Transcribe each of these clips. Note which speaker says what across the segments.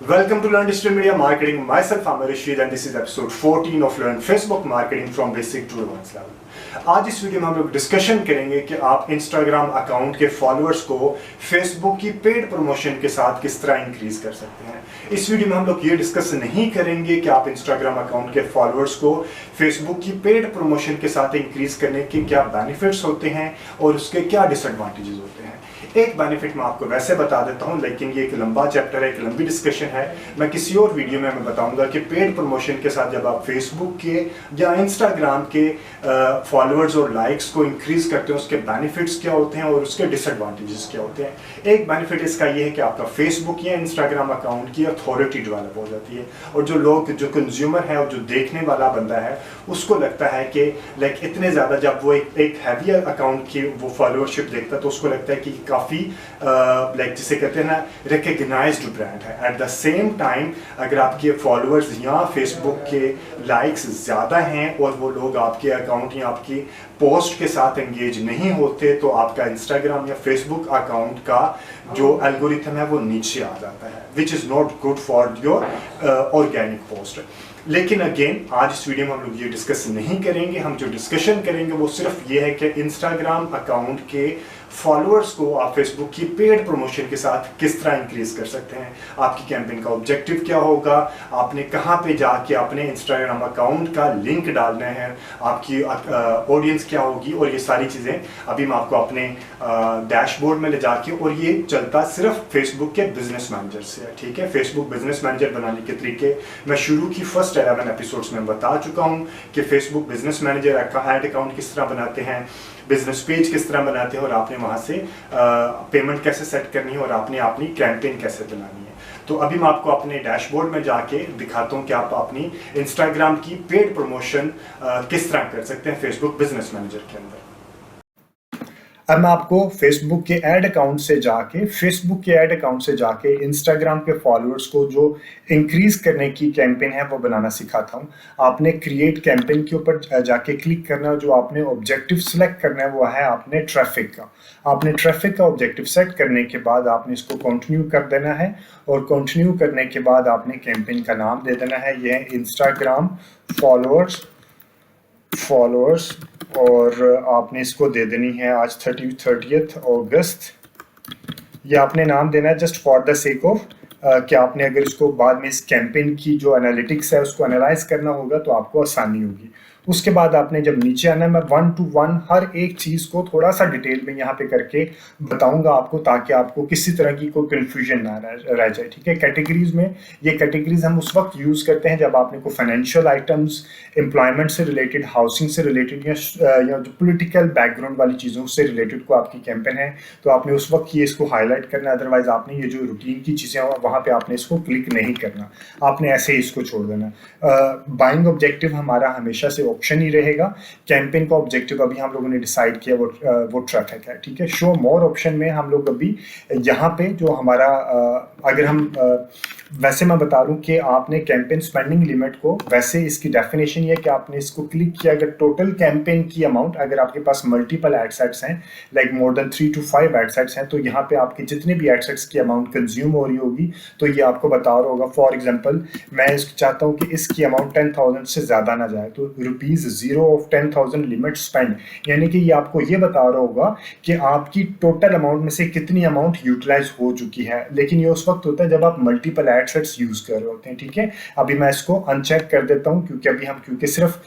Speaker 1: Welcome to Learn Digital Media Marketing. Myself, I'm Rashid, and this is episode 14 of Learn Facebook Marketing from Basic to Advanced Level. आज इस video में हम लोग discussion करेंगे कि आप इंस्टाग्राम अकाउंट के फॉलोअर्स को फेसबुक की पेड प्रमोशन के साथ किस तरह इंक्रीज कर सकते हैं। इस वीडियो में हम लोग ये डिस्कस नहीं करेंगे कि आप इंस्टाग्राम अकाउंट के फॉलोअर्स को फेसबुक की पेड प्रमोशन के साथ इंक्रीज करने के क्या बेनिफिट्स होते हैं और उसके क्या डिसएडवांटेजेस होते हैं। एक बेनिफिट मैं आपको वैसे बता देता हूं, लेकिन ये एक लंबा चैप्टर है, एक लंबी डिस्कशन है। मैं किसी और वीडियो में मैं बताऊंगा कि पेड प्रमोशन के साथ जब आप फेसबुक के या इंस्टाग्राम के फॉलोअर्स और लाइक्स को इंक्रीज करते हैं उसके बेनिफिट्स क्या होते हैं और उसके डिसएडवांटेजेस क्या होते हैं। एक बेनिफिट इसका ये है कि आपका फेसबुक या इंस्टाग्राम अकाउंट की अथॉरिटी डेवलप हो जाती है और जो कंज्यूमर है और जो देखने वाला बंदा है उसको लगता है कि लाइक इतने ज़्यादा जब वो एक हैवी अकाउंट की वो फॉलोअरशिप देखता है तो उसको लगता है कि काफ़ी लाइक जिसे कहते हैं ना रिकग्नाइज्ड ब्रांड है। एट द सेम टाइम अगर आपके फॉलोअर्स या फेसबुक के लाइक्स ज़्यादा हैं और वो लोग आपके अकाउंट या आपकी पोस्ट के साथ एंगेज नहीं होते तो आपका इंस्टाग्राम या फेसबुक अकाउंट का जो एल्गोरिथम है वो नीचे आ जाता है, which is not good for your organic post. लेकिन अगेन आज इस वीडियो में हम लोग ये डिस्कस नहीं करेंगे। हम जो डिस्कशन करेंगे वो सिर्फ ये है कि इंस्टाग्राम अकाउंट के फॉलोअर्स को आप फेसबुक की पेड प्रमोशन के साथ किस तरह इंक्रीज कर सकते हैं। आपकी कैंपेन का ऑब्जेक्टिव क्या होगा, आपने कहाँ पे जाके अपने इंस्टाग्राम अकाउंट का लिंक डालना है, आपकी ऑडियंस क्या होगी और ये सारी चीज़ें अभी मैं आपको अपने डैशबोर्ड में ले जाके, और ये चलता सिर्फ फेसबुक के बिजनेस मैनेजर से है। ठीक है, फेसबुक बिजनेस मैनेजर बनाने के तरीके मैं शुरू की फर्स्ट 11 एपिसोड्स में बता चुका हूँ कि Facebook business manager add account किस तरह बनाते हैं, बिजनेस पेज किस तरह बनाते हैं और आपने वहाँ से पेमेंट कैसे सेट करनी है और आपने अपनी कैंपेन कैसे बनानी है। तो अभी मैं आपको अपने डैशबोर्ड में जाके दिखाता हूँ कि आप अपनी इंस्टाग्राम की पेड प्रमोशन किस तरह कर सकते हैं फेसबुक बिजनेस मैनेजर के अंदर। अब मैं आपको फेसबुक के ऐड अकाउंट से जाके इंस्टाग्राम के फॉलोअर्स को जो इंक्रीज करने की कैंपेन है वो बनाना सिखाता हूँ। आपने क्रिएट कैंपेन के ऊपर जाके क्लिक करना है। जो आपने ऑब्जेक्टिव सेलेक्ट करना है वो है आपने ट्रैफिक का। आपने ट्रैफिक का ऑब्जेक्टिव सेट करने के बाद आपने इसको कंटिन्यू कर देना है और कंटिन्यू करने के बाद आपने कैंपेन का नाम दे देना है। ये है इंस्टाग्राम फॉलोअर्स और आपने इसको दे देनी है आज 30th अगस्त। ये आपने नाम देना है just for the sake of कि आपने अगर इसको बाद में इस कैंपेन की जो एनालिटिक्स है उसको एनालाइज करना होगा तो आपको आसानी होगी। उसके बाद आपने जब नीचे आना है, मैं 1 to 1 हर एक चीज़ को थोड़ा सा डिटेल में यहाँ पे करके बताऊंगा आपको, ताकि आपको किसी तरह की कोई कन्फ्यूजन ना रह जाए। ठीक है, कैटेगरीज में ये कैटेगरीज हम उस वक्त यूज़ करते हैं जब आपने को फाइनेंशियल आइटम्स, एम्प्लॉयमेंट से रिलेटेड, हाउसिंग से रिलेटेड या जो पॉलिटिकल बैकग्राउंड वाली चीज़ों से रिलेटेड को आपकी कैंपेन है तो आपने उस वक्त ये इसको हाईलाइट करना। अदरवाइज आपने ये जो रूटीन की चीज़ें हैं वहाँ पे आपने इसको क्लिक नहीं करना, आपने ऐसे ही इसको छोड़ देना। बाइंग ऑब्जेक्टिव हमारा हमेशा से ऑप्शन ही रहेगा। कैंपेन का ऑब्जेक्टिव अभी हम लोगों ने डिसाइड किया वो ट्रैफिक है। ठीक है, शो मोर ऑप्शन में हम लोग अभी यहाँ पे जो हमारा अगर हम वैसे मैं बता दूं कि आपने कैंपेन स्पेंडिंग लिमिट को, वैसे इसकी डेफिनेशन ये है कि आपने इसको क्लिक किया अगर टोटल कैंपेन की अमाउंट, अगर आपके पास मल्टीपल एड सेट्स हैं like more than 3 to 5 ad sets हैं तो यहाँ पे आपके जितने भी एड सेट्स की अमाउंट कंज्यूम हो रही होगी तो ये आपको बता रहा होगा। फॉर एग्जांपल मैं चाहता हूँ कि इसकी अमाउंट 10,000 से ज़्यादा ना जाए तो ₹0 of 10,000 लिमिट स्पेंड, यानी कि ये आपको ये बता रहा होगा कि आपकी टोटल अमाउंट में से कितनी अमाउंट यूटिलाइज हो चुकी है। लेकिन ये उस वक्त होता है जब आप मल्टीपल एड सेट्स यूज कर रहे होते हैं। ठीक है, अभी मैं इसको अनचेक कर देता हूँ क्योंकि सिर्फ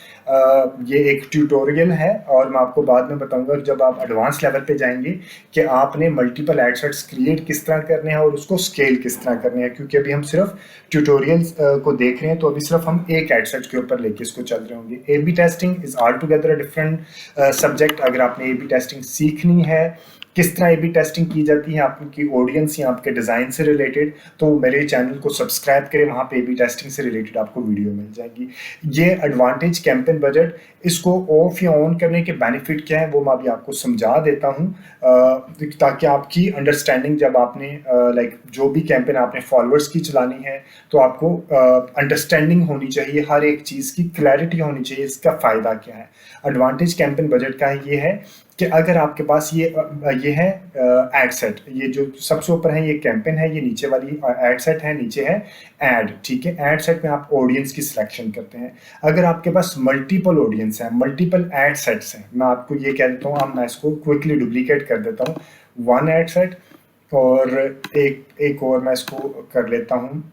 Speaker 1: ये एक ट्यूटोरियल है और मैं आपको बाद में बताऊंगा जब आप एडवांस लेवल पे जाएंगे कि आपने मल्टीपल एड सेट्स क्रिएट किस तरह करने हैं और उसको स्केल किस तरह करने हैं। क्योंकि अभी हम सिर्फ ट्यूटोरियल्स को देख रहे हैं तो अभी सिर्फ हम एक एड सेट के ऊपर लेके इसको चल रहे होंगे। A B testing is all together a different subject. अगर आपने ए बी टेस्टिंग सीखनी है, किस तरह ए बी टेस्टिंग की जाती है आपकी ऑडियंस या आपके डिज़ाइन से रिलेटेड, तो मेरे चैनल को सब्सक्राइब करें, वहाँ पे ए बी टेस्टिंग से रिलेटेड आपको वीडियो मिल जाएगी। ये एडवांटेज कैंपेन बजट, इसको ऑफ या ऑन करने के बेनिफिट क्या है वो मैं अभी आपको समझा देता हूँ ताकि आपकी अंडरस्टैंडिंग जब आपने लाइक जो भी कैंपेन आपने फॉलोअर्स की चलानी है तो आपको अंडरस्टैंडिंग होनी चाहिए, हर एक चीज़ की क्लैरिटी होनी चाहिए, इसका फ़ायदा क्या है। एडवांटेज कैंपेन बजट का ये है कि अगर आपके पास ये है एड सेट, ये जो सबसे ऊपर है ये कैंपेन है, ये नीचे वाली एड सेट है, नीचे है एड, ठीक है। एड सेट में आप ऑडियंस की सिलेक्शन करते हैं। अगर आपके पास मल्टीपल ऑडियंस है, मल्टीपल एड सेट्स हैं, मैं आपको ये कह देता हूँ, अब मैं इसको क्विकली डुप्लीकेट कर देता हूँ, वन एड सेट और एक और मैं इसको कर लेता हूँ।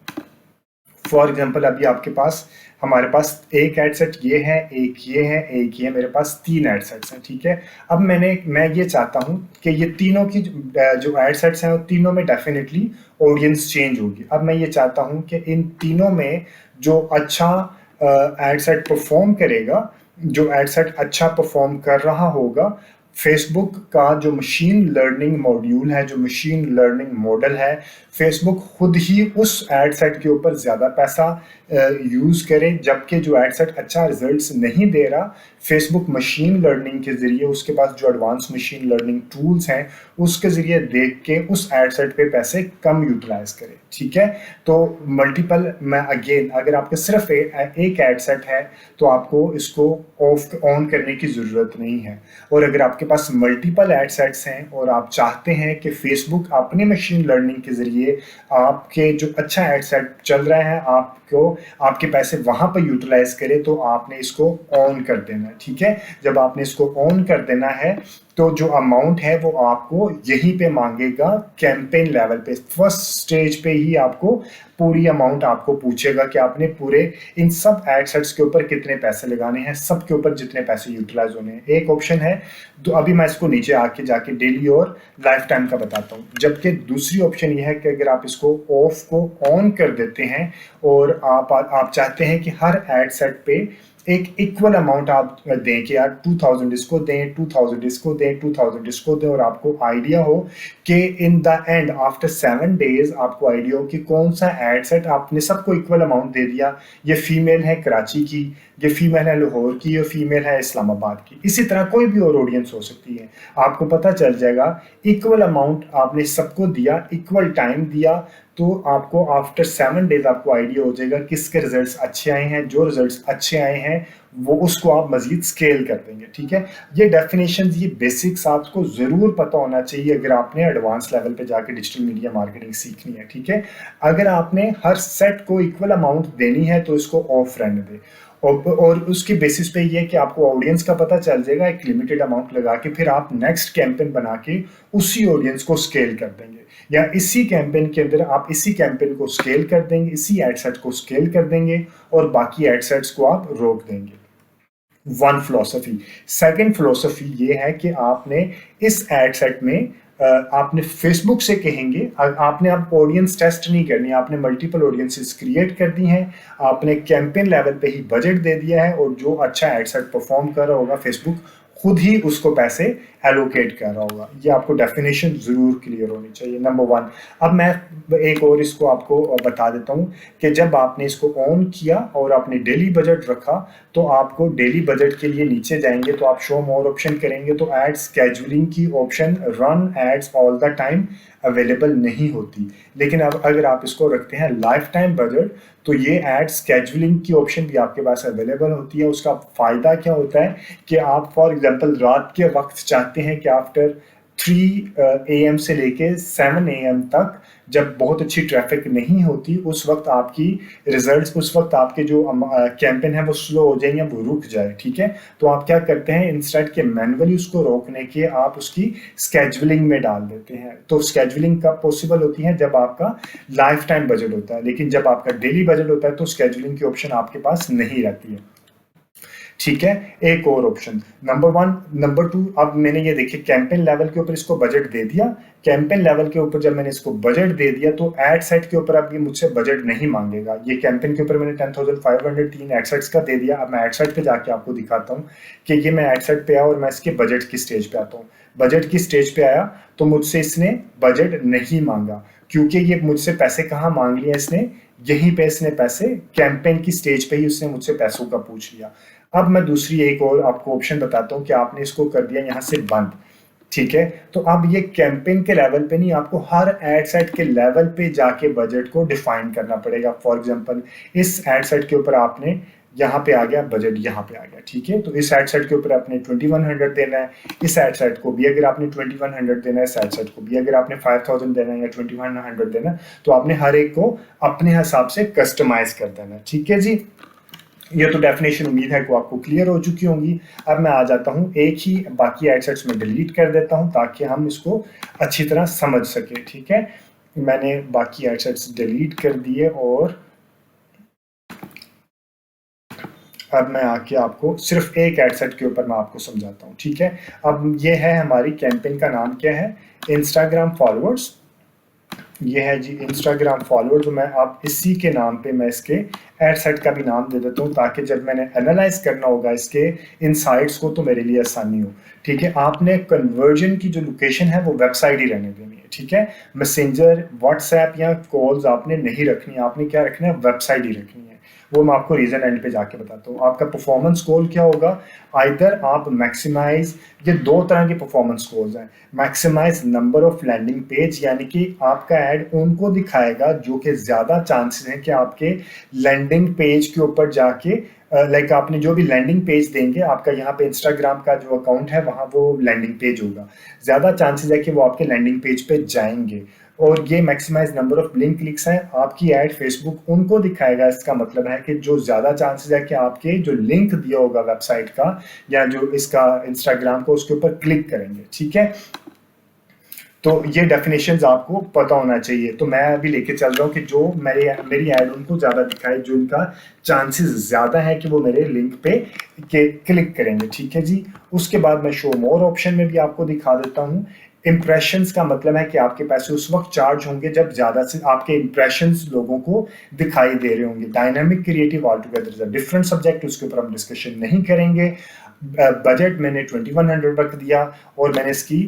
Speaker 1: फॉर एग्जाम्पल अभी आपके पास, हमारे पास एक एड सेट ये है, एक ये है, एक ये, मेरे पास 3 एड सेट्स हैं, ठीक है। अब मैं ये चाहता हूँ कि ये तीनों की जो एड सेट्स हैं, तीनों में डेफिनेटली ऑडियंस चेंज होगी। अब मैं ये चाहता हूँ कि इन तीनों में जो अच्छा एड सेट परफॉर्म करेगा, जो एड सेट अच्छा परफॉर्म कर रहा होगा, फेसबुक का जो मशीन लर्निंग मॉड्यूल है, जो मशीन लर्निंग मॉडल है, फेसबुक खुद ही उस एड सेट के ऊपर ज़्यादा पैसा यूज़ करे। जबकि जो एड सेट अच्छा रिजल्ट्स नहीं दे रहा, फेसबुक मशीन लर्निंग के ज़रिए, उसके पास जो एडवांस मशीन लर्निंग टूल्स हैं, उसके ज़रिए देख के उस एड सेट पे पैसे कम यूटिलाइज करे, ठीक है। तो मल्टीपल, मैं अगेन, अगर आपके सिर्फ एक एड सेट है तो आपको इसको ऑफ ऑन करने की ज़रूरत नहीं है। और अगर आपके पास मल्टीपल एड सेट्स हैं और आप चाहते हैं कि फेसबुक अपनी मशीन लर्निंग के ज़रिए आपके जो अच्छा एड सेट चल रहा है, आपको आपके पैसे वहां पर यूटिलाइज करे, तो आपने इसको ऑन कर देना है, ठीक है। जब आपने इसको ऑन कर देना है तो जो अमाउंट है वो आपको यहीं पे मांगेगा, कैंपेन लेवल पे, फर्स्ट स्टेज पे ही आपको पूरी अमाउंट आपको पूछेगा कि आपने पूरे इन सब एड सेट्स के ऊपर कितने पैसे लगाने हैं, सब के ऊपर जितने पैसे यूटिलाइज होने हैं। एक ऑप्शन है, तो अभी मैं इसको नीचे आके जाके डेली और लाइफ टाइम का बताता हूँ। जबकि दूसरी ऑप्शन ये है कि अगर आप इसको ऑफ को ऑन कर देते हैं और आप चाहते हैं कि हर एड सेट पे एक इक्वल अमाउंट आप दें कि यार 2000 इसको दें, 2000 इसको दें, 2000 इसको दें, और आपको आइडिया हो कि in the end after 7 days आपको आइडिया हो कि कौन सा एड सेट आपने सबको इक्वल अमाउंट दे दिया। ये फीमेल है कराची की, ये फीमेल है लाहौर की, ये फीमेल है इस्लामाबाद की, इसी तरह कोई भी और ऑडियंस हो सकती है। आपको पता चल जाएगा इक्वल अमाउंट आपने सबको दिया, इक्वल टाइम दिया, तो आपको आफ्टर 7 डेज आपको आइडिया हो जाएगा किसके रिजल्ट्स अच्छे आए हैं। जो रिजल्ट्स अच्छे आए हैं वो उसको आप मजीद स्केल कर देंगे, ठीक है। ये डेफिनेशंस, ये बेसिक्स आपको जरूर पता होना चाहिए अगर आपने एडवांस लेवल पे जाके डिजिटल मीडिया मार्केटिंग सीखनी है, ठीक है। अगर आपने हर सेट को इक्वल अमाउंट देनी है तो इसको ऑफ रहने दे, और उसके बेसिस पे ये कि आपको ऑडियंस का पता चल जाएगा, एक लिमिटेड अमाउंट लगा के फिर आप नेक्स्ट कैंपेन बना के उसी ऑडियंस को स्केल कर देंगे, या इसी कैंपेन के अंदर आप इसी कैंपेन को स्केल कर देंगे, इसी एड सेट को स्केल कर देंगे और बाकी एड सेट्स को आप रोक देंगे। One philosophy. सेकंड फिलोसफी ये है कि आपने इस एड सेट में आपने फेसबुक से कहेंगे, आपने अब ऑडियंस टेस्ट नहीं करनी, आपने मल्टीपल ऑडियंसेस क्रिएट कर दी हैं, आपने कैंपेन लेवल पे ही बजट दे दिया है, और जो अच्छा एड सेट परफॉर्म कर रहा होगा फेसबुक खुद ही उसको पैसे एलोकेट कर रहा होगा। ये आपको डेफिनेशन जरूर क्लियर होनी चाहिए, नंबर 1। अब मैं एक और इसको आपको बता देता हूँ कि जब आपने इसको ऑन किया और आपने डेली बजट रखा, तो आपको डेली बजट के लिए नीचे जाएंगे तो आप शो मोर ऑप्शन करेंगे तो एड स्केड्यूलिंग की option run ads all the time available नहीं होती। लेकिन अब अगर आप इसको रखते हैं लाइफ टाइम बजट, तो ये एड स्केड्यूलिंग की ऑप्शन भी आपके पास अवेलेबल होती है। उसका फ़ायदा क्या होता है कि आप फॉर एग्जांपल रात के वक्त चाहते हैं कि आफ्टर 3 AM से लेके 7 AM तक, जब बहुत अच्छी ट्रैफिक नहीं होती, उस वक्त आपकी रिजल्ट्स, उस वक्त आपके जो कैंपेन है वो स्लो हो जाए या वो रुक जाए, ठीक है। तो आप क्या करते हैं, इंस्टेड के मैनुअली उसको रोकने के आप उसकी स्केड्यूलिंग में डाल देते हैं। तो स्केड्यूलिंग कब पॉसिबल होती है, जब आपका लाइफ टाइम बजट होता है, लेकिन जब आपका डेली बजट होता है तो स्केड्यूलिंग की ऑप्शन आपके पास नहीं रहती है, ठीक है। एक और ऑप्शन, नंबर 1, नंबर 2, अब मैंने ये देखिए कैंपेन लेवल के ऊपर इसको बजट दे दिया। कैंपेन लेवल के ऊपर जब मैंने इसको बजट दे दिया तो एड सेट के ऊपर अब ये मुझसे बजट नहीं मांगेगा। ये कैंपेन के ऊपर मैंने 10,500 3 एड सेट्स का दे दिया। अब मैं एड सेट पे जाके आपको दिखाता हूँ कि ये मैं एड सेट पे आया और मैं इसके बजट की स्टेज पे आता हूँ। बजट की स्टेज पे आया तो मुझसे इसने बजट नहीं मांगा, क्योंकि ये मुझसे पैसे कहाँ मांग लिया इसने, यहीं पे इसने पैसे कैंपेन की स्टेज पे ही उसने मुझसे पैसों का पूछ लिया। अब मैं दूसरी एक और आपको ऑप्शन बताता हूँ कि आपने इसको कर दिया यहाँ से बंद, ठीक है। तो अब ये कैंपेन के लेवल पे नहीं, आपको हर एड सेट के लेवल पे जाके बजट को डिफाइन करना पड़ेगा। फॉर एग्जांपल इस एड सेट के ऊपर आपने यहाँ पे आ गया बजट, यहाँ पे आ गया, ठीक है। तो इस एड सेट के ऊपर आपने 2100 देना है, इस एड सेट को भी अगर आपने 2100 देना है, इस एड सेट को भी अगर आपने 5000 देना है या 2100 देना है, तो आपने हर एक को अपने हिसाब से कस्टमाइज कर देना है, ठीक है जी। ये तो डेफिनेशन उम्मीद है कि आपको क्लियर हो चुकी होंगी। अब मैं आ जाता हूँ, एक ही बाकी एड सेट्स में डिलीट कर देता हूँ ताकि हम इसको अच्छी तरह समझ सके, ठीक है। मैंने बाकी एड सेट्स डिलीट कर दिए और अब मैं आके आपको सिर्फ एक एड सेट के ऊपर मैं आपको समझाता हूँ, ठीक है। अब ये है हमारी कैंपेन का नाम क्या है, इंस्टाग्राम फॉलोअर्स। ये है जी इंस्टाग्राम फॉलोअर्स। मैं अब इसी के नाम पे मैं इसके एड सेट का भी नाम दे देता हूँ ताकि जब मैंने एनालाइज करना होगा इसके इनसाइट्स को तो मेरे लिए आसानी हो, ठीक है। आपने कन्वर्जन की जो लोकेशन है वो वेबसाइट ही रहने देनी है, ठीक है। मैसेंजर, व्हाट्सएप या कॉल्स आपने नहीं रखनी, आपने क्या रखना है, वेबसाइट ही रखनी है। वो मैं आपको रीजन एंड पे जाके बताता हूँ। आपका परफॉर्मेंस गोल क्या होगा, आइदर आप मैक्सिमाइज, ये दो तरह के परफॉर्मेंस गोल्स हैं। Maximize number of landing page, यानी कि आपका ऐड उनको दिखाएगा जो कि ज्यादा चांसेस हैं कि आपके लैंडिंग पेज के ऊपर जाके लाइक आपने जो भी लैंडिंग पेज देंगे, आपका यहाँ पे इंस्टाग्राम का जो अकाउंट है वहाँ वो लैंडिंग पेज होगा, ज्यादा चांसेस है कि वो आपके लैंडिंग पेज पे जाएंगे। और ये maximize number of link clicks हैं, आपकी ऐड फेसबुक उनको दिखाएगा। इसका मतलब है कि जो ज्यादा चांसेस है कि आपके जो लिंक दिया होगा वेबसाइट का या जो इसका इंस्टाग्राम को, उसके ऊपर क्लिक करेंगे, ठीक है। तो ये डेफिनेशंस आपको पता होना चाहिए। तो मैं अभी लेके चल रहा हूँ कि जो मेरी ऐड उनको ज्यादा दिखाए जो इनका चांसेस ज्यादा है कि वो मेरे लिंक पे के क्लिक करेंगे, ठीक है जी। उसके बाद मैं शो मोर ऑप्शन में भी आपको दिखा देता हूँ। इंप्रेशंस का मतलब है कि आपके पैसे उस वक्त चार्ज होंगे जब ज्यादा से आपके इंप्रेशंस लोगों को दिखाई दे रहे होंगे। Dynamic creative all together different subject, उसके ऊपर हम डिस्कशन नहीं करेंगे। बजट मैंने 2100 रख दिया और मैंने इसकी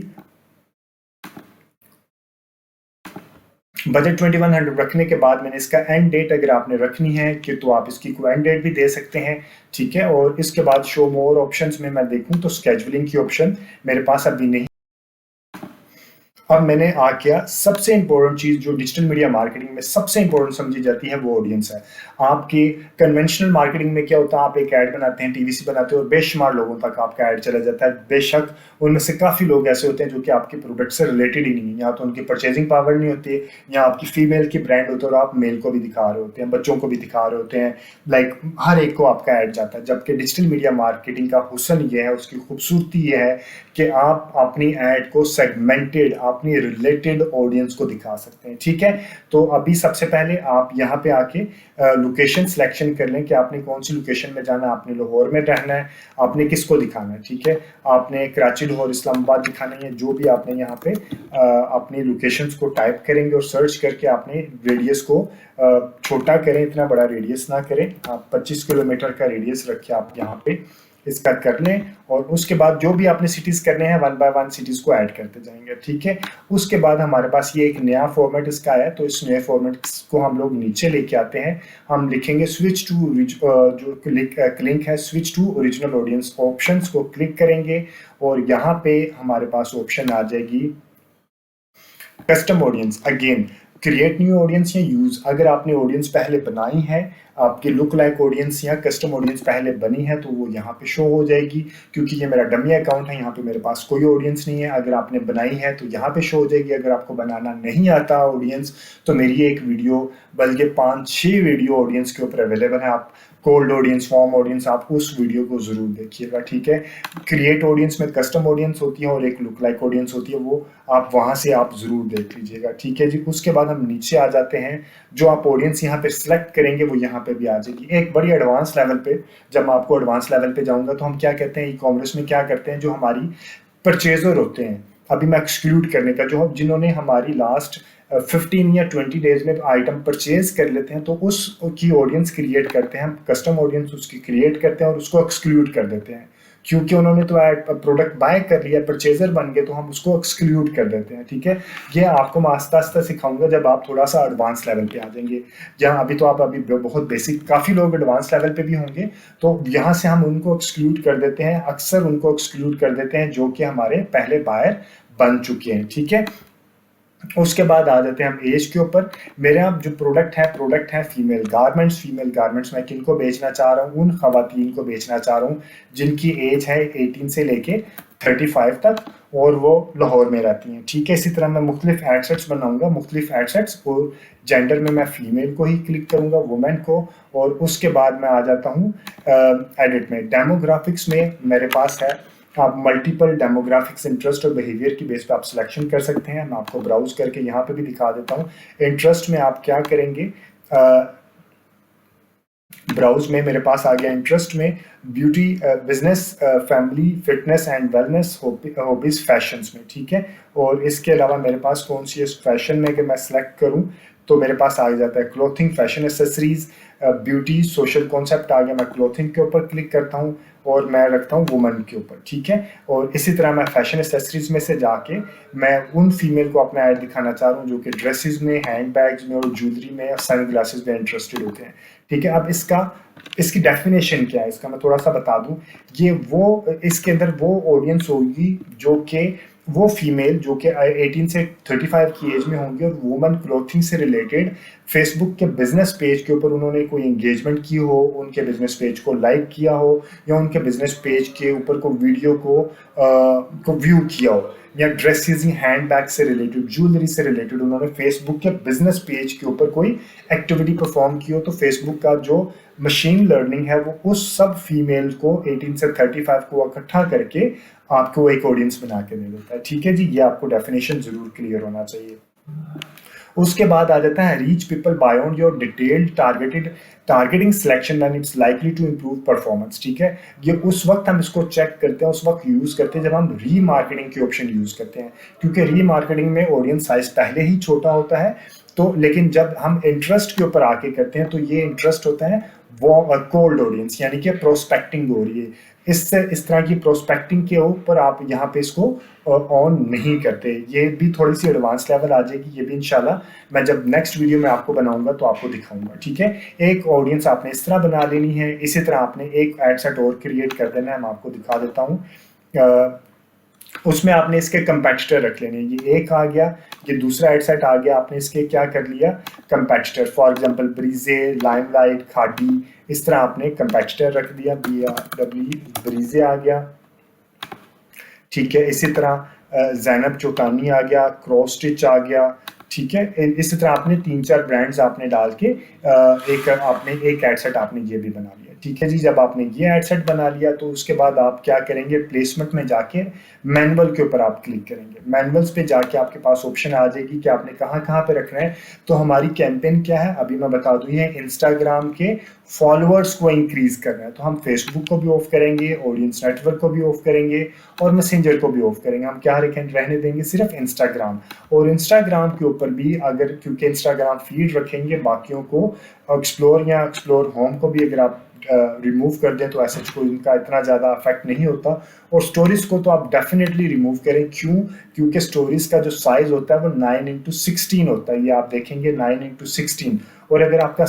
Speaker 1: बजट 2100 रखने के बाद मैंने इसका एंड डेट अगर आपने रखनी है कि तो आप इसकी कोई एंड डेट भी दे सकते हैं, ठीक है। और इसके बाद शो मोर ऑप्शंस में मैं देखूं तो स्केजुअलिंग की ऑप्शन मेरे पास अभी नहीं। अब मैंने आ गया सबसे इंपॉर्टेंट चीज जो डिजिटल मीडिया मार्केटिंग में सबसे इंपॉर्टेंट समझी जाती है, वो ऑडियंस है। आपकी कन्वेंशनल मार्केटिंग में क्या होता है, आप एक ऐड बनाते हैं, टीवीसी बनाते हो और बेशुमार लोगों तक आपका ऐड चला जाता है। बेशक उनमें से काफी लोग ऐसे होते हैं जो कि आपके प्रोडक्ट से रिलेटेड ही नहीं है, या तो उनकी परचेजिंग पावर नहीं होती, या आपकी फीमेल की ब्रांड होती है और आप मेल को भी दिखा रहे होते हैं, बच्चों को भी दिखा रहे होते हैं, लाइक हर एक को आपका ऐड जाता है। जबकि डिजिटल मीडिया मार्केटिंग का हुस्न ये है, उसकी खूबसूरती ये है कि आप अपनी ऐड को सेगमेंटेड, अपनी रिलेटेड ऑडियंस को दिखा सकते हैं, ठीक है। तो अभी सबसे पहले आप यहाँ पे आके लोकेशन सिलेक्शन कर लें कि आपने कौन सी लोकेशन में जाना है। आपने लाहौर में रहना है, आपने किसको दिखाना है, ठीक है। आपने कराची, लाहौर, इस्लामाबाद दिखाना है, जो भी आपने यहाँ पे अपनी लोकेशंस को टाइप करेंगे और सर्च करके आपने रेडियस को छोटा करें, इतना बड़ा रेडियस ना करें। आप 25 किलोमीटर का रेडियस रखिए आप यहाँ पे, इसका कर लें। और उसके बाद जो भी आपने सिटीज करने हैं 1 बाय 1 सिटीज को ऐड करते जाएंगे, ठीक है। उसके बाद हमारे पास ये एक नया फॉर्मेट इसका है, तो इस नए फॉर्मेट को हम लोग नीचे लेके आते हैं। हम लिखेंगे स्विच टू, जो लिंक है switch to original audience, options को क्लिक करेंगे और यहाँ पे हमारे पास ऑप्शन आ जाएगी custom audience. Again create new audience या यूज, अगर आपने ऑडियंस पहले बनाई है, आपकी लुक लाइक ऑडियंस या कस्टम ऑडियंस पहले बनी है, तो वो यहाँ पे शो हो जाएगी। क्योंकि ये मेरा डमी अकाउंट है, यहाँ पे मेरे पास कोई ऑडियंस नहीं है। अगर आपने बनाई है तो यहाँ पे शो हो जाएगी। अगर आपको बनाना नहीं आता ऑडियंस, तो मेरी एक वीडियो, बल्कि 5-6 वीडियो ऑडियंस के ऊपर अवेलेबल है। आप कोल्ड ऑडियंस, वार्म ऑडियंस, आप उस वीडियो को जरूर देखिएगा, ठीक है। क्रिएट ऑडियंस में कस्टम ऑडियंस होती है और एक लुक लाइक ऑडियंस होती है, वो आप वहां से आप जरूर देख लीजिएगा, ठीक है जी। उसके बाद हम नीचे आ जाते हैं, जो आप ऑडियंस यहाँ पे सिलेक्ट करेंगे वो यहाँ पे भी आ जाएगी। एक बड़ी एडवांस लेवल पे, जब मैं आपको एडवांस लेवल पे जाऊंगा तो हम क्या कहते हैं, ई कॉमर्स में क्या करते हैं, जो हमारी परचेजर होते हैं, अभी मैं एक्सक्लूड करने का, जो जिन्होंने हमारी लास्ट 15 या 20 डेज में आइटम परचेज कर लेते हैं, तो उसकी ऑडियंस क्रिएट करते हैं हम, कस्टम ऑडियंस उसकी क्रिएट करते हैं और उसको एक्सक्लूड कर देते हैं। क्योंकि उन्होंने तो प्रोडक्ट बाय कर लिया, परचेजर बन गए, तो हम उसको एक्सक्लूड कर देते हैं, ठीक है। ये आपको मैं आस्ता आस्ता सिखाऊंगा जब आप थोड़ा सा एडवांस लेवल पे आ जाएंगे। जहाँ अभी तो आप अभी बहुत बेसिक, काफ़ी लोग एडवांस लेवल पे भी होंगे, तो यहाँ से हम उनको एक्सक्लूड कर देते हैं। अक्सर उनको एक्सक्लूड कर देते हैं जो कि हमारे पहले बायर बन चुके हैं, ठीक है। उसके बाद आ जाते हैं हम एज के ऊपर। मेरा जो प्रोडक्ट है फीमेल गारमेंट्स मैं किनको बेचना चाह रहा हूँ, उन खवातीन को बेचना चाह रहा हूँ जिनकी एज है 18 से लेके 35 तक और वो लाहौर में रहती हैं। ठीक है, इसी तरह मैं मुख्तलिफ एडसेट्स बनाऊंगा, मुख्तलिफ एडसेट्स, और जेंडर में मैं फीमेल को ही क्लिक करूंगा, वुमेन को। और उसके बाद मैं आ जाता हूँ एडिट में। डेमोग्राफिक्स में मेरे पास है, आप मल्टीपल डेमोग्राफिक्स, इंटरेस्ट और बिहेवियर की बेस पे आप सिलेक्शन कर सकते हैं। मैं आपको ब्राउज करके यहाँ पे भी दिखा देता हूँ। इंटरेस्ट में आप क्या करेंगे, ब्राउज में मेरे पास आ गया इंटरेस्ट में beauty, business, family, fitness and wellness, hobbies, fashions में। ठीक है, और इसके अलावा मेरे पास कौन सी है फैशन में कि मैं सेलेक्ट करूं तो मेरे पास आ जाता है clothing, fashion accessories, beauty, social concept आ गया। मैं क्लोथिंग के ऊपर क्लिक करता हूँ और मैं रखता हूँ वुमन के ऊपर। ठीक है, और इसी तरह मैं फैशन एसेसरीज में से जाके मैं उन फीमेल को अपना ऐड दिखाना चाह रहा हूँ जो कि ड्रेसेस में, हैंड बैग्स में और ज्वेलरी में और सन ग्लासेस में इंटरेस्टेड होते हैं। ठीक है, अब इसकी डेफिनेशन क्या है, इसका मैं थोड़ा सा बता दूं। ये वो, इसके अंदर वो ऑडियंस होगी जो कि वो फीमेल जो कि 18 से 35 की एज में होंगी और वुमन क्लोथिंग से रिलेटेड फेसबुक के बिजनेस पेज के ऊपर उन्होंने कोई एंगेजमेंट की हो, उनके बिजनेस पेज को लाइक किया हो, या उनके बिजनेस पेज के ऊपर को वीडियो को व्यू किया हो, या ड्रेसेस, हैंड बैग से रिलेटेड, ज्वेलरी से रिलेटेड उन्होंने फेसबुक के बिजनेस पेज के ऊपर कोई एक्टिविटी परफॉर्म की हो, तो फेसबुक का जो मशीन लर्निंग है वो उस सब फीमेल को 18 से 35 को इकट्ठा करके आपको एक ऑडियंस बना के दे देता है। ठीक है जी, ये आपको डेफिनेशन जरूर क्लियर होना चाहिए। उसके बाद आ जाता है reach people beyond your detailed targeting selection and it's likely to improve performance. ठीक है, ये उस वक्त हम इसको चेक करते हैं, उस वक्त यूज करते हैं जब हम रीमार्केटिंग के ऑप्शन यूज करते हैं, क्योंकि रीमार्केटिंग में ऑडियंस साइज पहले ही छोटा होता है। तो लेकिन जब हम इंटरेस्ट के ऊपर आके करते हैं तो ये इंटरेस्ट होता है वो कोल्ड ऑडियंस, यानी कि प्रोस्पेक्टिंग हो रही है। इससे इस तरह की प्रोस्पेक्टिंग के ऊपर आप यहाँ पे इसको ऑन नहीं करते। ये भी थोड़ी सी एडवांस लेवल आ जाएगी, ये भी इंशाल्लाह मैं जब नेक्स्ट वीडियो में आपको बनाऊंगा तो आपको दिखाऊंगा। ठीक है, एक ऑडियंस आपने इस तरह बना लेनी है। इसी तरह आपने एक एड सेट और क्रिएट कर देना है, मैं आपको दिखा देता हूँ। उसमें आपने इसके कंपैटिटर रख लेने, ये एक आ गया, ये दूसरा एड सेट आ गया, आपने इसके क्या कर लिया कंपैटिटर, फॉर एग्जांपल ब्रीजे, लाइमलाइट, खाडी, इस तरह आपने कंपैटिटर रख दिया, ब्रीजे आ गया। ठीक है, इसी तरह जैनब चौकानी आ गया, क्रॉस स्टिच आ गया। ठीक है, इसी तरह आपने 3-4 ब्रांड्स आपने डाल के एक एड सेट आपने ये भी बना लिया। ठीक है जी, जब आपने ये एड सेट बना लिया तो उसके बाद आप क्या करेंगे, प्लेसमेंट में जाके मैनुअल के ऊपर आप क्लिक करेंगे। मैनुअल्स पे जाके आपके पास ऑप्शन आ जाएगी कि आपने कहाँ कहाँ पे रखना है। तो हमारी कैंपेन क्या है अभी मैं बता दूं, ये इंस्टाग्राम के फॉलोअर्स को इंक्रीज करना है, तो हम फेसबुक को भी ऑफ करेंगे, ऑडियंस नेटवर्क को भी ऑफ करेंगे और मैसेंजर को भी ऑफ करेंगे। हम क्या रहने देंगे, सिर्फ इंस्टाग्राम। और इंस्टाग्राम के ऊपर भी अगर, क्योंकि इंस्टाग्राम फीड रखेंगे, बाकियों को एक्सप्लोर या एक्सप्लोर होम को भी अगर आप रिमूव कर दें तो ऐसा कोई इनका इतना ज़्यादा अफेक्ट नहीं होता। और स्टोरीज को तो आप डेफिनेटली रिमूव करें, क्यों, क्योंकि स्टोरीज का जो साइज होता है वो 9:16 होता है, ये आप देखेंगे 9:16। और अगर आपका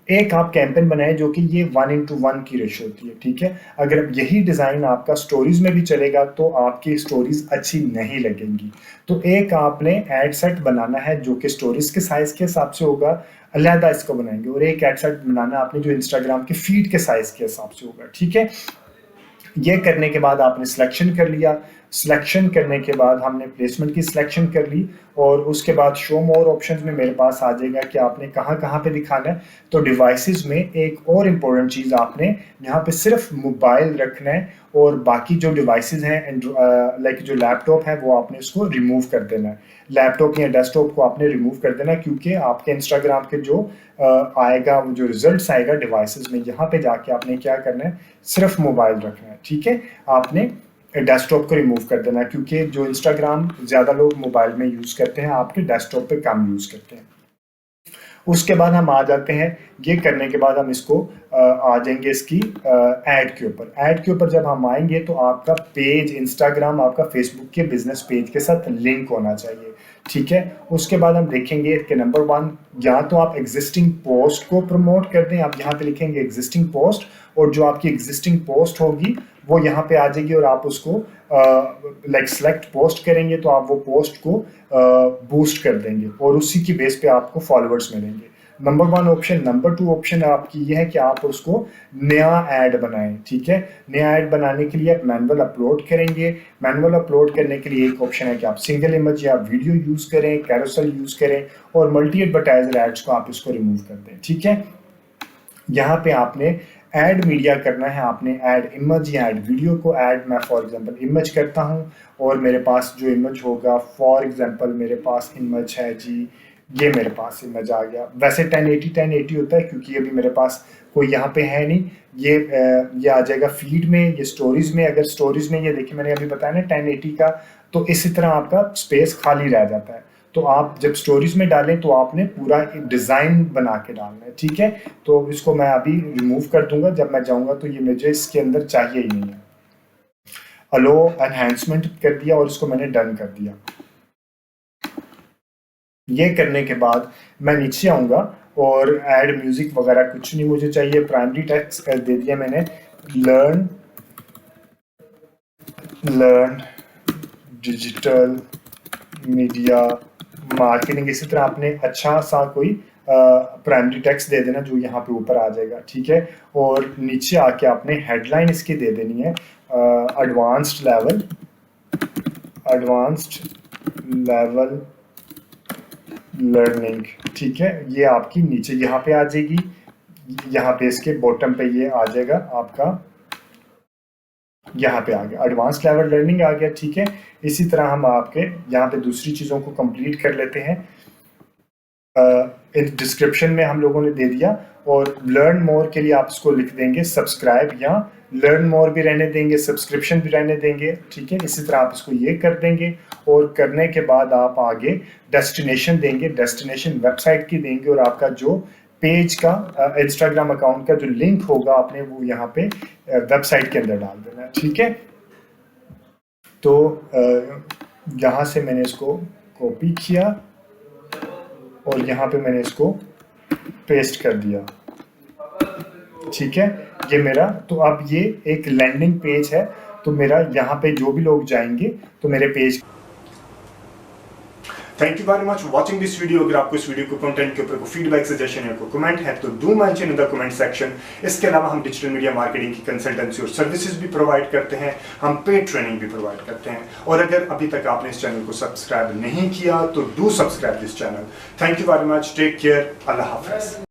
Speaker 1: एक आप कैंपेन बनाए जो कि ये 1:1 की रेशो होती है। ठीक है, अगर यही डिज़ाइन आपका स्टोरीज में भी चलेगा तो आपकी स्टोरीज अच्छी नहीं लगेंगी। तो एक आपने एड सेट बनाना है जो कि स्टोरीज के साइज के हिसाब से होगा, अलहदा इसको बनाएंगे, और एक एड सेट बनाना आपने जो इंस्टाग्राम के फीड के साइज के हिसाब से होगा। ठीक है, ये करने के बाद आपने सिलेक्शन कर लिया। सिलेक्शन करने के बाद हमने प्लेसमेंट की सिलेक्शन कर ली और उसके बाद शो मोर ऑप्शंस में मेरे पास आ जाएगा कि आपने कहाँ कहाँ पे दिखाना है। तो डिवाइसेस में एक और इम्पोर्टेंट चीज़ आपने यहाँ पे सिर्फ मोबाइल रखना है और बाकी जो डिवाइसेस हैं लाइक जो लैपटॉप है वो आपने उसको रिमूव कर देना है। लैपटॉप या डेस्कटॉप को आपने रिमूव कर देना है, क्योंकि आपके इंस्टाग्राम के जो आएगा, जो रिजल्ट्स आएगा डिवाइसेस में, यहाँ पे जाके आपने क्या करना है, सिर्फ मोबाइल रखना है। ठीक है, आपने डेस्कटॉप को रिमूव कर देना, क्योंकि जो इंस्टाग्राम ज़्यादा लोग मोबाइल में यूज़ करते हैं, आपके डेस्कटॉप पे कम यूज़ करते हैं। उसके बाद हम आ जाते हैं, ये करने के बाद हम इसको आ जाएंगे इसकी ऐड के ऊपर। ऐड के ऊपर जब हम आएंगे तो आपका पेज इंस्टाग्राम आपका फेसबुक के बिजनेस पेज के साथ लिंक होना चाहिए। ठीक है। उसके बाद हम देखेंगे कि नंबर 1, या तो आप एग्जिस्टिंग पोस्ट को प्रमोट कर दें, आप यहाँ पे लिखेंगे एग्जिस्टिंग पोस्ट, और जो आपकी एग्जिस्टिंग पोस्ट होगी वो यहाँ पे आ जाएगी और आप उसको लाइक सेलेक्ट पोस्ट करेंगे तो आप वो पोस्ट को बूस्ट कर देंगे और उसी की बेस पे आपको फॉलोअर्स मिलेंगे। Number 1 option. नंबर 2 ऑप्शन आपकी ये है कि आप उसको नया ऐड बनाएं, ठीक है। नया ऐड बनाने के लिए आप मैनुअल अपलोड करेंगे। मैनुअल अपलोड करने के लिए एक ऑप्शन है कि आप सिंगल इमेज या वीडियो यूज करें, कैरोसेल यूज करें, और मल्टी एडवर्टाइजर एड्स को आप इसको रिमूव कर दें, ठीक है। यहाँ पे आपने ऐड मीडिया करना है, आपने ऐड इमेज या ऐड वीडियो को ऐड, मैं फॉर एग्जांपल इमेज करता हूँ और मेरे पास जो इमेज होगा, फॉर एग्जांपल मेरे पास इमेज है जी, ये मेरे पास इमेज आ गया। वैसे 1080 होता है क्योंकि अभी मेरे पास कोई यहाँ पे है नहीं। ये आ जाएगा फीड में, ये स्टोरीज में। अगर स्टोरीज में ये देखिए मैंने अभी बताया ना 1080 का, तो इसी तरह आपका स्पेस खाली रह जाता है। तो आप जब स्टोरीज में डालें तो आपने पूरा एक डिज़ाइन बना के डालना है, ठीक है। तो इसको मैं अभी रिमूव कर दूंगा, जब मैं जाऊंगा तो ये मुझे इसके अंदर चाहिए ही नहीं है। अलो एनहांसमेंट कर दिया और इसको मैंने डन कर दिया। ये करने के बाद मैं नीचे आऊँगा और ऐड म्यूजिक वगैरह कुछ नहीं मुझे चाहिए। प्राइमरी टेक्स्ट दे दिया मैंने, लर्न डिजिटल मीडिया मार्केटिंग। इसी तरह आपने अच्छा सा कोई प्राइमरी टेक्स्ट दे देना जो यहाँ पे ऊपर आ जाएगा, ठीक है। और नीचे आके आपने हेडलाइन इसकी दे देनी है एडवांस्ड लेवल लर्निंग, ठीक है। ये आपकी नीचे यहाँ पे आ जाएगी, यहाँ पे इसके बॉटम पे ये आ जाएगा आपका, यहाँ पे आ गया एडवांस लेवल लर्निंग आ गया, ठीक है। इसी तरह हम आपके यहाँ पे दूसरी चीज़ों को कंप्लीट कर लेते हैं। डिस्क्रिप्शन में हम लोगों ने दे दिया, और लर्न मोर के लिए आप इसको लिख देंगे सब्सक्राइब, या लर्न मोर भी रहने देंगे, सब्सक्रिप्शन भी रहने देंगे, ठीक है। इसी तरह आप इसको ये कर देंगे, और करने के बाद आप आगे डेस्टिनेशन देंगे, डेस्टिनेशन वेबसाइट की देंगे, और आपका जो पेज का इंस्टाग्राम अकाउंट का जो लिंक होगा आपने वो यहाँ पे वेबसाइट के अंदर डाल देना है, ठीक है। तो यहाँ से मैंने इसको कॉपी किया और यहाँ पे मैंने इसको पेस्ट कर दिया, ठीक है। ये मेरा, तो अब ये एक लैंडिंग पेज है, तो मेरा यहाँ पे जो भी लोग जाएंगे तो मेरे page. Thank you very much for watching this video. अगर आपको इस वीडियो को कंटेंट के ऊपर कोई फीडबैक, सजेशन या कोई कमेंट है तो do mention in the comment section. इसके अलावा हम डिजिटल मीडिया मार्केटिंग की कंसल्टेंसी और सर्विसेज भी प्रोवाइड करते हैं, हम पेड ट्रेनिंग भी प्रोवाइड करते हैं। और अगर अभी तक आपने इस चैनल को सब्सक्राइब नहीं किया तो do subscribe this channel. Thank you very much, take care, अल्लाह हाफिज़।